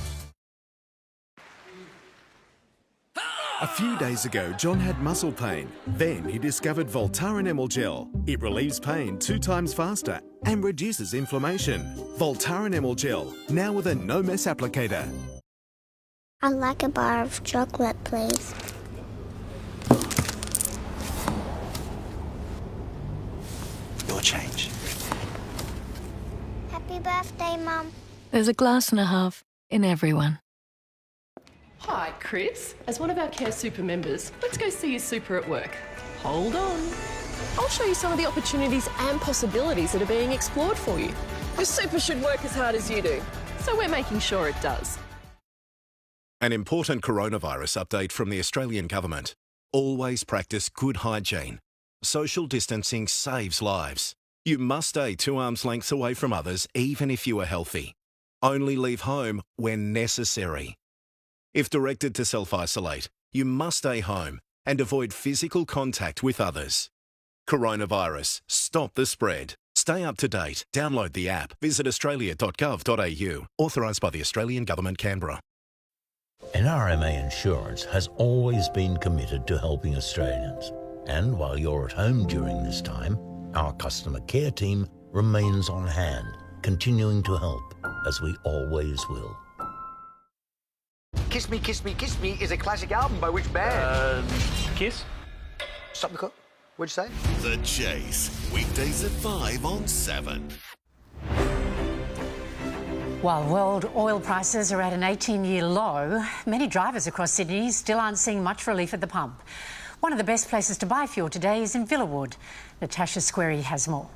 A few days ago, John had muscle pain. Then he discovered Voltaren Emel Gel. It relieves pain 2 times faster and reduces inflammation. Voltaren Emel Gel, now with a no-mess applicator. I'd like a bar of chocolate, please. Your change. Happy birthday, Mum. There's a glass and a half in everyone. Hi, Chris. As one of our Care Super members, let's go see your super at work. Hold on. I'll show you some of the opportunities and possibilities that are being explored for you. Your super should work as hard as you do, so we're making sure it does. An important coronavirus update from the Australian Government. Always practice good hygiene. Social distancing saves lives. You must stay 2 arms lengths away from others, even if you are healthy. Only leave home when necessary. If directed to self-isolate, you must stay home and avoid physical contact with others. Coronavirus. Stop the spread. Stay up to date. Download the app. Visit australia.gov.au. Authorised by the Australian Government, Canberra. NRMA Insurance has always been committed to helping Australians. And while you're at home during this time, our customer care team remains on hand, continuing to help, as we always will. Kiss Me, Kiss Me, Kiss Me is a classic album by which band? Kiss? Stop the clock. What'd you say? The Chase, weekdays at 5 on 7. While world oil prices are at an 18-year low, many drivers across Sydney still aren't seeing much relief at the pump. One of the best places to buy fuel today is in Villawood. Natasha Squarey has more.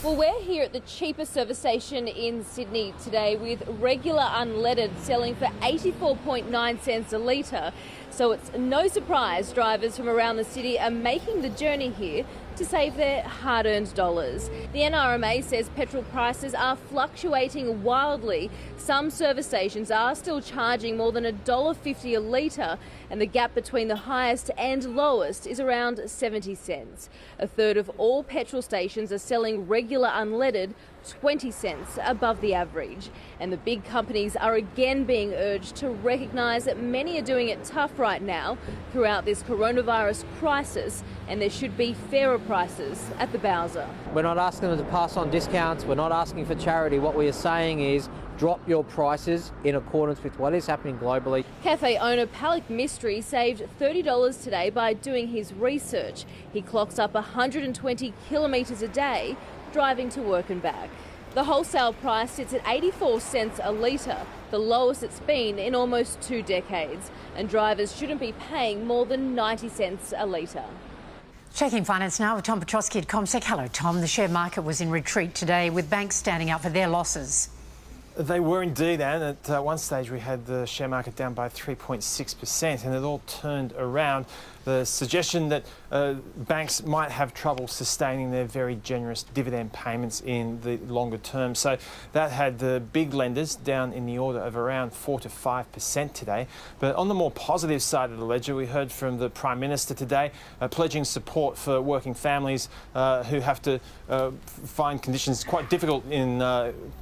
Well, we're here at the cheapest service station in Sydney today with regular unleaded selling for 84.9 cents a litre. So it's no surprise drivers from around the city are making the journey here to save their hard-earned dollars. The NRMA says petrol prices are fluctuating wildly. Some service stations are still charging more than $1.50 a litre, and the gap between the highest and lowest is around 70 cents. A third of all petrol stations are selling regular unleaded 20 cents above the average. And the big companies are again being urged to recognise that many are doing it tough right now throughout this coronavirus crisis, and there should be fairer prices at the Bowser. We're not asking them to pass on discounts, we're not asking for charity. What we are saying is drop your prices in accordance with what is happening globally. Cafe owner Palak Mistry saved $30 today by doing his research. He clocks up 120 kilometres a day driving to work and back. The wholesale price sits at 84 cents a litre, the lowest it's been in almost 2 decades, and drivers shouldn't be paying more than 90 cents a litre. Checking finance now with Tom Petrosky at CommSec. Hello, Tom. The share market was in retreat today with banks standing up for their losses. They were indeed, Anne. At one stage we had the share market down by 3.6% and it all turned around. The suggestion that banks might have trouble sustaining their very generous dividend payments in the longer term. So that had the big lenders down in the order of around 4 to 5% today. But on the more positive side of the ledger, we heard from the Prime Minister today pledging support for working families who have to find conditions quite difficult in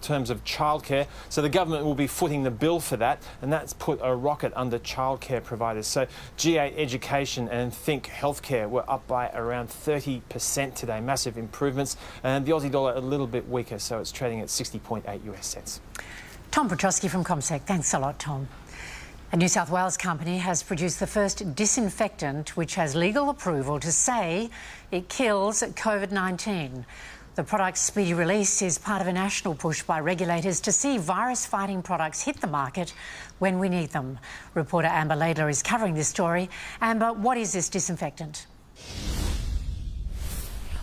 terms of childcare. So the government will be footing the bill for that, and that's put a rocket under childcare providers. So G8 Education and Think Healthcare were up by around 30% today, massive improvements, and the Aussie dollar a little bit weaker, so it's trading at 60.8 US cents. Tom Petrosky from ComSec. Thanks a lot, Tom. A New South Wales company has produced the first disinfectant which has legal approval to say it kills COVID-19. The product's speedy release is part of a national push by regulators to see virus-fighting products hit the market when we need them. Reporter Amber Laidler is covering this story. Amber, what is this disinfectant?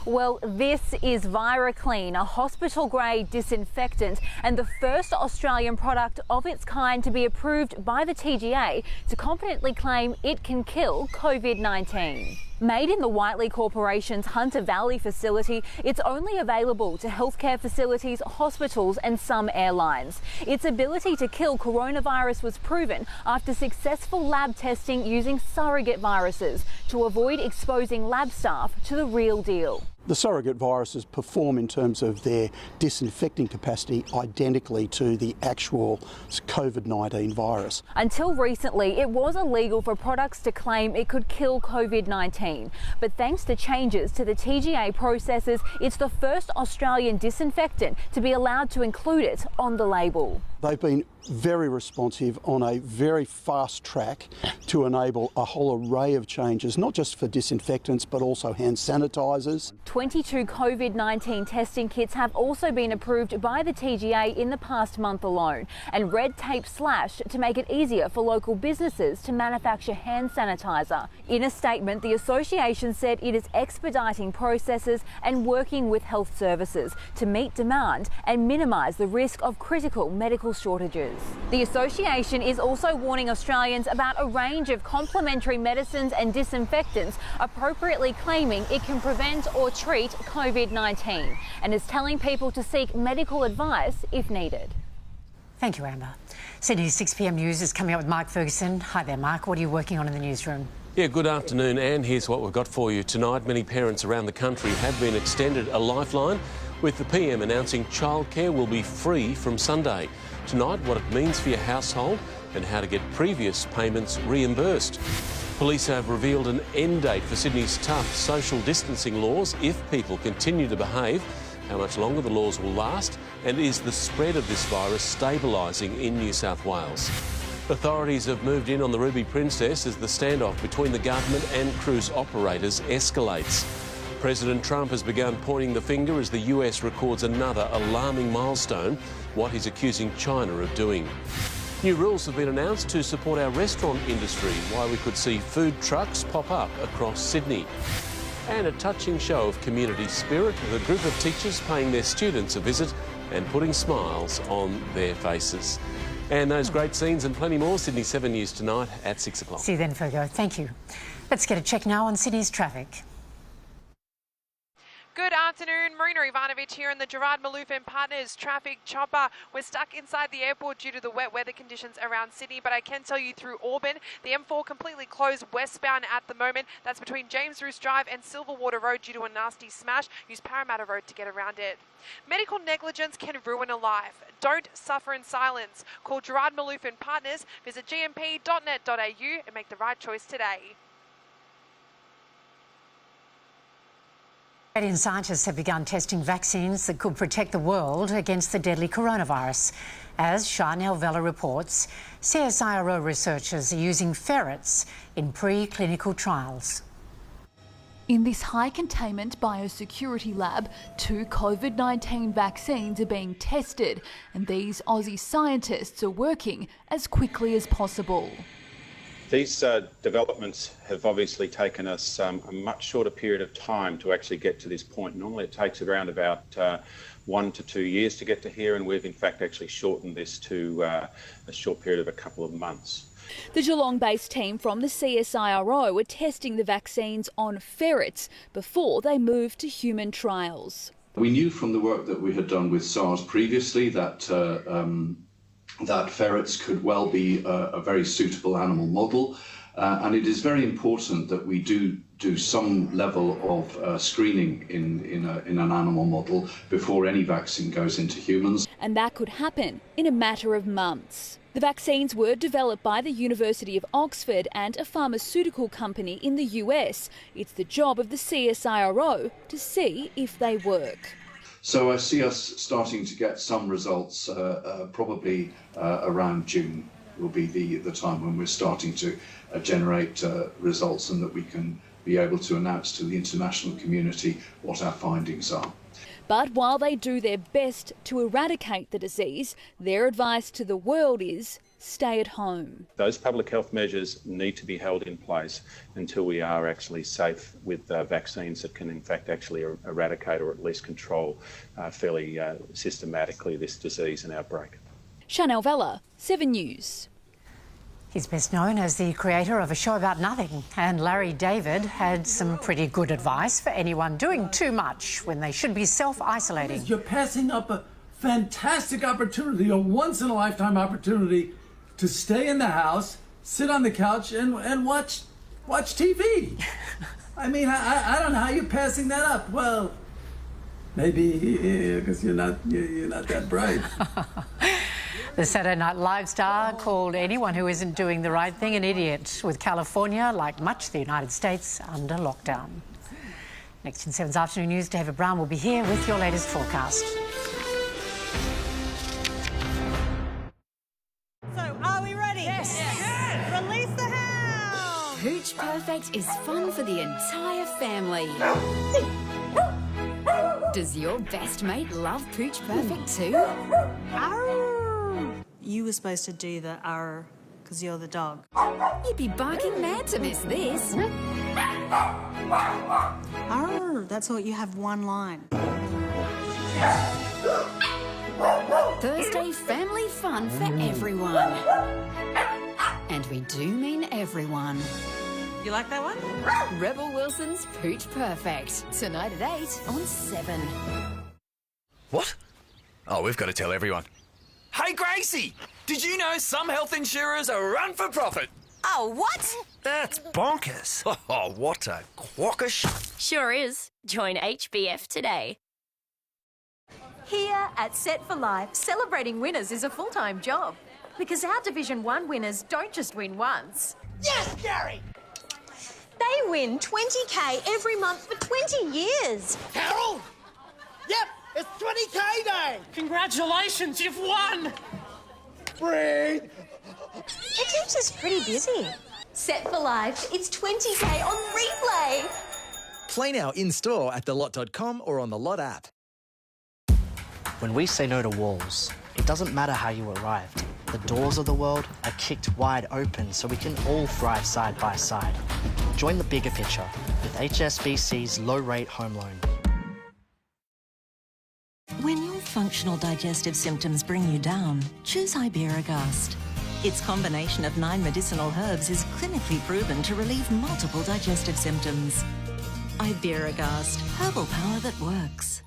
Well, this is ViraClean, a hospital-grade disinfectant and the first Australian product of its kind to be approved by the TGA to confidently claim it can kill COVID-19. Made in the Whiteley Corporation's Hunter Valley facility, it's only available to healthcare facilities, hospitals and some airlines. Its ability to kill coronavirus was proven after successful lab testing using surrogate viruses to avoid exposing lab staff to the real deal. The surrogate viruses perform in terms of their disinfecting capacity identically to the actual COVID-19 virus. Until recently, it was illegal for products to claim it could kill COVID-19. But thanks to changes to the TGA processes, it's the first Australian disinfectant to be allowed to include it on the label. They've been very responsive on a very fast track to enable a whole array of changes, not just for disinfectants, but also hand sanitisers. 22 COVID-19 testing kits have also been approved by the TGA in the past month alone, and red tape slashed to make it easier for local businesses to manufacture hand sanitiser. In a statement, the association said it is expediting processes and working with health services to meet demand and minimise the risk of critical medical shortages. The association is also warning Australians about a range of complementary medicines and disinfectants, appropriately claiming it can prevent or treat COVID-19, and is telling people to seek medical advice if needed. Thank you, Amber. Sydney's 6 p.m. news is coming up with Mark Ferguson. Hi there, Mark. What are you working on in the newsroom? Yeah, good afternoon, Anne. Here's what we've got for you tonight. Many parents around the country have been extended a lifeline, with the PM announcing childcare will be free from Sunday. Tonight, what it means for your household and how to get previous payments reimbursed. Police have revealed an end date for Sydney's tough social distancing laws if people continue to behave, how much longer the laws will last, and is the spread of this virus stabilising in New South Wales. Authorities have moved in on the Ruby Princess as the standoff between the government and cruise operators escalates. President Trump has begun pointing the finger as the US records another alarming milestone, what he's accusing China of doing. New rules have been announced to support our restaurant industry, why we could see food trucks pop up across Sydney. And a touching show of community spirit with a group of teachers paying their students a visit and putting smiles on their faces. And those great scenes and plenty more, Sydney 7 News tonight at 6 o'clock. See you then, Fergo. Thank you. Let's get a check now on Sydney's traffic. Good afternoon, Marina Ivanovic here in the Gerard Malouf and Partners traffic chopper. We're stuck inside the airport due to the wet weather conditions around Sydney, but I can tell you through Auburn, the M4 completely closed westbound at the moment. That's between James Roos Drive and Silverwater Road due to a nasty smash. Use Parramatta Road to get around it. Medical negligence can ruin a life. Don't suffer in silence. Call Gerard Malouf and Partners. Visit gmp.net.au and make the right choice today. Canadian scientists have begun testing vaccines that could protect the world against the deadly coronavirus. As Charnel Vella reports, CSIRO researchers are using ferrets in pre-clinical trials. In this high-containment biosecurity lab, 2 COVID-19 vaccines are being tested, and these Aussie scientists are working as quickly as possible. These developments have obviously taken us a much shorter period of time to actually get to this point. Normally it takes around about 1 to 2 years to get to here, and we've in fact actually shortened this to a short period of a couple of months. The Geelong-based team from the CSIRO were testing the vaccines on ferrets before they moved to human trials. We knew from the work that we had done with SARS previously that that ferrets could well be a very suitable animal model, and it is very important that we do some level of screening in an animal model before any vaccine goes into humans. And that could happen in a matter of months. The vaccines were developed by the University of Oxford and a pharmaceutical company in the US. It's the job of the CSIRO to see if they work. So I see us starting to get some results probably around June will be the time when we're starting to generate results, and that we can be able to announce to the international community what our findings are. But while they do their best to eradicate the disease, their advice to the world is stay at home. Those public health measures need to be held in place until we are actually safe with vaccines that can in fact actually eradicate or at least control fairly systematically this disease and outbreak. Chanel Vella, 7 News. He's best known as the creator of A Show About Nothing, and Larry David had some pretty good advice for anyone doing too much when they should be self-isolating. You're passing up a fantastic opportunity, a once-in-a-lifetime opportunity to stay in the house, sit on the couch and watch TV. I mean, I don't know how you're passing that up. Well, maybe because you're not that bright. The Saturday Night Live star called anyone who isn't doing the right thing an idiot, with California, like much of the United States, under lockdown. Next in 7's Afternoon News, David Brown will be here with your latest forecast. So, are we ready? Yes! Yes. Release the hound! Pooch Perfect is fun for the entire family. Does your best mate love Pooch Perfect too? You were supposed to do the arr because you're the dog. You'd be barking mad to miss this. Arr, that's all, you have one line. Thursday family fun for everyone. And we do mean everyone. You like that one? Rebel Wilson's Pooch Perfect. Tonight at 8 on 7. What? Oh, we've got to tell everyone. Hey, Gracie! Did you know some health insurers are run for profit? Oh, what? That's bonkers. Oh, what a quackish. Sure is. Join HBF today. Here at Set for Life, celebrating winners is a full-time job. Because our Division 1 winners don't just win once. Yes, Gary! They win $20K every month for 20 years. Carol! Yep, it's 20K day! Congratulations, you've won! Breathe! It keeps us pretty busy. Set for Life, it's 20K on replay. Play now in-store at thelot.com or on the Lot app. When we say no to walls, it doesn't matter how you arrived. The doors of the world are kicked wide open so we can all thrive side by side. Join the bigger picture with HSBC's low-rate home loan. When your functional digestive symptoms bring you down, choose Iberogast. Its combination of 9 medicinal herbs is clinically proven to relieve multiple digestive symptoms. Iberogast, herbal power that works.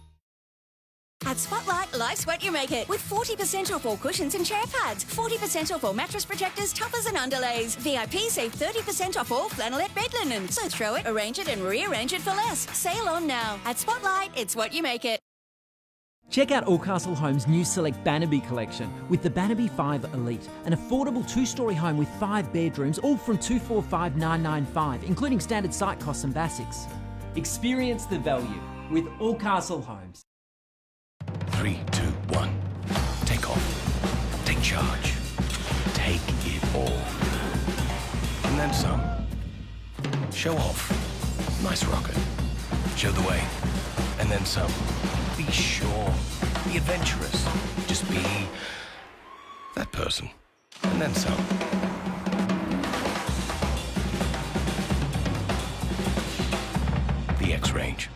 At Spotlight, life's what you make it. With 40% off all cushions and chair pads. 40% off all mattress protectors, toppers and underlays. VIP save 30% off all flannelette bed linen. So throw it, arrange it and rearrange it for less. Sale on now. At Spotlight, it's what you make it. Check out Allcastle Homes' new Select Bannaby collection with the Bannaby 5 Elite, an affordable 2-storey home with 5 bedrooms, all from $245,995, including standard site costs and basics. Experience the value with Allcastle Homes. 3, 2, 1. Take off. Take charge. Take it all. And then some. Show off. Nice rocket. Show the way. And then some. Be sure. Be adventurous. Just be that person. And then some. The X-Range.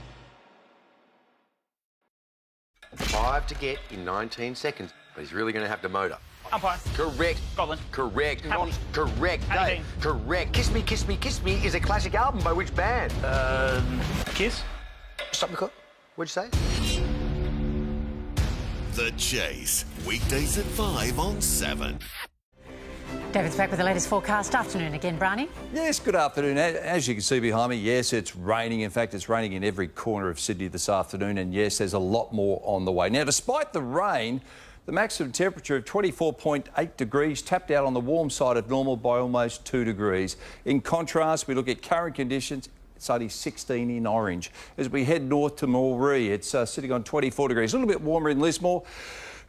5 to get in 19 seconds. But he's really going to have to motor. Umpire. Correct. Goblin. Correct. Happy. Correct. Happy. Dave. Correct. Kiss Me, Kiss Me, Kiss Me is a classic album by which band? Kiss. Stop the clock. What'd you say? The Chase, weekdays at 5 on 7. David's back with the latest forecast. Afternoon again, Brownie. Yes, good afternoon. As you can see behind me, yes, it's raining. In fact, it's raining in every corner of Sydney this afternoon, and yes, there's a lot more on the way. Now, despite the rain, the maximum temperature of 24.8 degrees tapped out on the warm side of normal by almost 2 degrees. In contrast, we look at current conditions. It's only 16 in Orange. As we head north to Moree, it's sitting on 24 degrees. A little bit warmer in Lismore,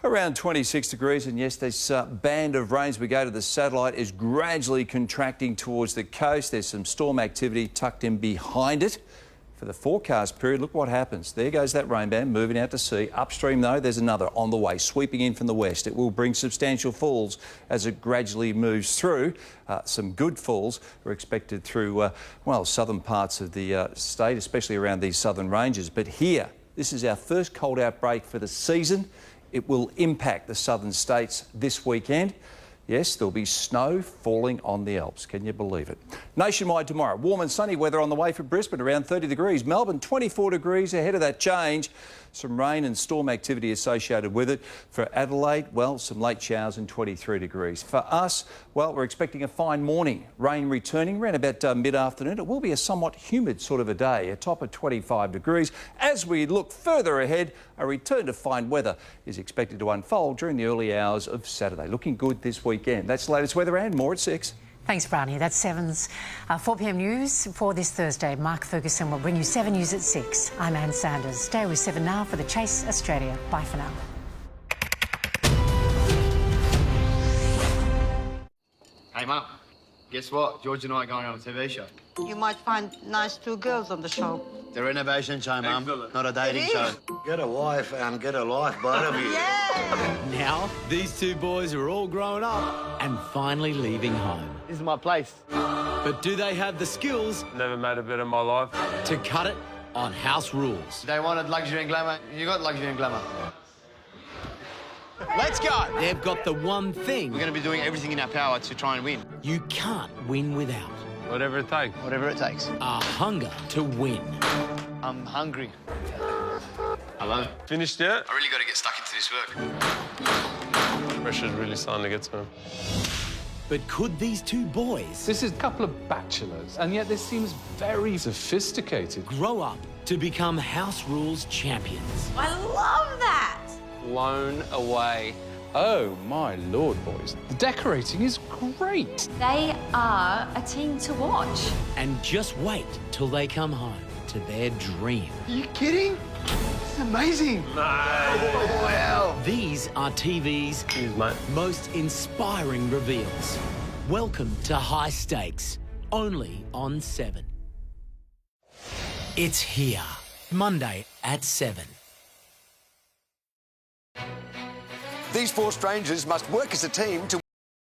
around 26 degrees. And yes, this band of rain as we go to the satellite is gradually contracting towards the coast. There's some storm activity tucked in behind it. For the forecast period, look what happens. There goes that rain band moving out to sea. Upstream, though, there's another on the way, sweeping in from the west. It will bring substantial falls as it gradually moves through. Some good falls are expected through, well, southern parts of the state, especially around these southern ranges. But here, this is our first cold outbreak for the season. It will impact the southern states this weekend. Yes, there'll be snow falling on the Alps. Can you believe it? Nationwide tomorrow, warm and sunny weather on the way for Brisbane, around 30 degrees. Melbourne, 24 degrees ahead of that change. Some rain and storm activity associated with it. For Adelaide, well, some late showers and 23 degrees. For us, well, we're expecting a fine morning. Rain returning around about mid-afternoon. It will be a somewhat humid sort of a day, a top of 25 degrees. As we look further ahead, a return to fine weather is expected to unfold during the early hours of Saturday. Looking good this weekend. That's the latest weather and more at 6. Thanks, Brownie. That's 7's 4 p.m. news for this Thursday. Mark Ferguson will bring you 7 News at 6. I'm Ann Sanders. Stay with 7 Now for the Chase Australia. Bye for now. Hey, Mum. Guess what? George and I are going on a TV show. You might find nice 2 girls on the show. The renovation show, Mum. Not a dating It show. is. Get a wife and get a life, both of you. Now, these 2 boys are all grown up and finally leaving home. This is my place. But do they have the skills? Never made a bit of my life. To cut it on house rules? They wanted luxury and glamour. You got luxury and glamour. Let's go! They've got the one thing. We're going to be doing everything in our power to try and win. You can't win without. Whatever it takes. Whatever it takes. A hunger to win. I'm hungry. Hello? Finished yet? I really got to get stuck into this work. Pressure's really starting to get to him. But could these 2 boys... This is a couple of bachelors, and yet this seems very sophisticated. ...grow up to become house rules champions? I love that! Blown away. Oh, my Lord, boys. The decorating is great. They are a team to watch. And just wait till they come home to their dream. Are you kidding? It's amazing. No. Wow. These are TV's most inspiring reveals. Welcome to High Stakes, only on 7. It's here, Monday at 7. These 4 strangers must work as a team to